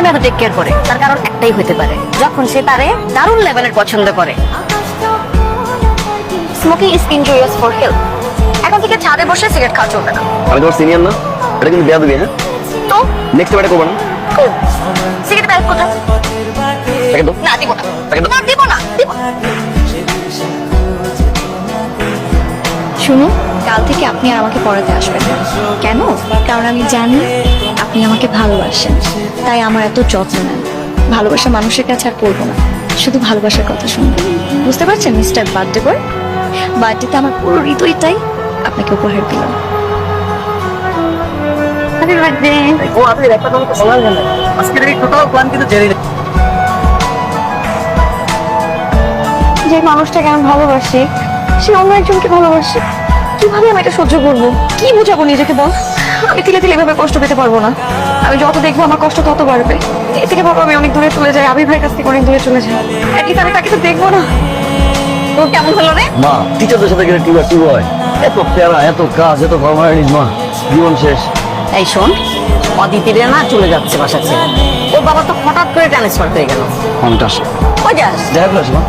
আপনাকে এত take care করে তার কারণ একটাই হতে পারে, যখন সে তারে দারুণ লেভেলের পছন্দ করে। Smoking is injurious for health. এখন থেকে ছাদে বসে সিগারেট খাওয়া চলবে না। আমি তোমার সিনিয়র না, এটা কিন্তু বেয়াদবি। হ্যাঁ, তো নেক্সট টাইম এটা করবো না। সিগারেট প্যাকেট কোথায়? তাকে তো না দিব না, তাকে তো না দিব না, দিব না। শুনুন, কাল থেকে আপনি আর আমাকে পড়াতে আসবেন না। কেন? কারণ আমি জানি আপনি আমাকে ভালোবাসেন, তাই আমার এত যত্ন নেন। ভালোবাসা মানুষের কাছে আর পড়বো না, শুধু ভালোবাসার কথা শুনবো। বুঝতে পারছেন মিস্টার বার্থডে বয়? বার্থডেতে আমার পুরো হৃদয়টাই আপনাকে উপহার দিলাম। Happy birthday. ও আপনি একটা কথা বলা গেল আজকে এই টোটাল প্ল্যান কিন্তু জেরি না। যে মানুষটাকে আমি ভালোবাসি সে অন্য একজনকে ভালোবাসে, কিভাবে আমি এটা সহ্য করবো? কি বুঝাবো নিজেকে বল? আমি তিলে তিলে এভাবে কষ্ট পেতে পারবো না। আমি যত দেখবো আমার কষ্ট তত বাড়বে। এর থেকে ভাবো আমি অনেক দূরে চলে যাই, আবির ভাইয়ের কাছ থেকে অনেক দূরে চলে যাই। একই আমি তাকে তো দেখবো না। তো কেমন হলো রে? মা, টিচারদের সাথে গেলে টিউবার টিউ হয়, এত প্যারা, এত কাজ, এত ফরমালিটিস, মা জীবন শেষ। এই শোন, অদিতিরে না চলে যাচ্ছে বাসা ছেড়ে। ওর বাবা তো হঠাৎ করে ট্রান্সফার হয়ে গেল। অনেকটা আসে ওই যাস দেখা করে আসি। মা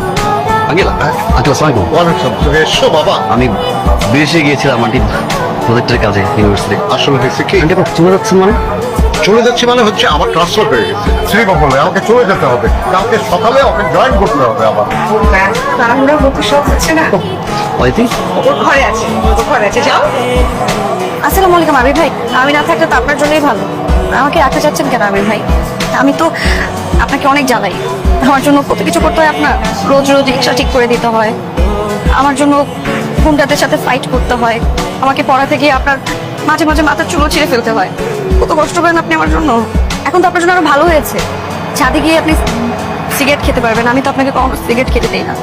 আঙ্কেল, আঙ্কেল আসসালামু আলাইকুম। এসো বাবা। আমি বিদেশে গিয়েছিলাম আন্টি প্রজেক্টের কাজে ইউনিভার্সিটি। আসলে হয়েছে কি, আন্টি আপনি চলে যাচ্ছেন মানে? চলে যাচ্ছি মানে হচ্ছে আমার ট্রান্সফার হয়ে গেছে শ্রীকম বলে আমাকে চলে যেতে হবে। কালকে সকালে ওকে জয়েন করতে হবে আবার। তাড়াহুড়ো হতে সব হচ্ছে না। অদিতি, ওর ঘরে আছে, ওর ঘরে আছে, যাও। আসসালামু আলাইকুম আবির ভাই। আমি না থাকলে তো আপনার জন্যই ভালো। আমাকে রাখতে চাচ্ছেন কেন আবির ভাই? আমি তো আপনাকে অনেক জ্বালাই। আমার জন্য কত কিছু করতে হয় আপনার। রোজ রোজ রিক্সা ঠিক করে দিতে হয়, আমার জন্য গুন্ডাদের সাথে ফাইট করতে হয়, আমাকে পড়াতে গিয়ে আপনার মাঝে মাঝে মাথার চুলো ছিঁড়ে ফেলতে হয়। কত কষ্ট করেন আপনি আমার জন্য। এখন তো আপনার জন্য আরো ভালো হয়েছে, ছাদে গিয়ে আপনি সিগারেট খেতে পারবেন। আমি তো আপনাকে কখনো সিগারেট খেতে দেই না।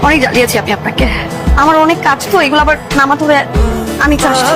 অনেক জ্বালিয়েছি আমি আপনাকে। আমার অনেক কাজ তো, এগুলো আবার নামাতে হবে। আমি একটু আসছি।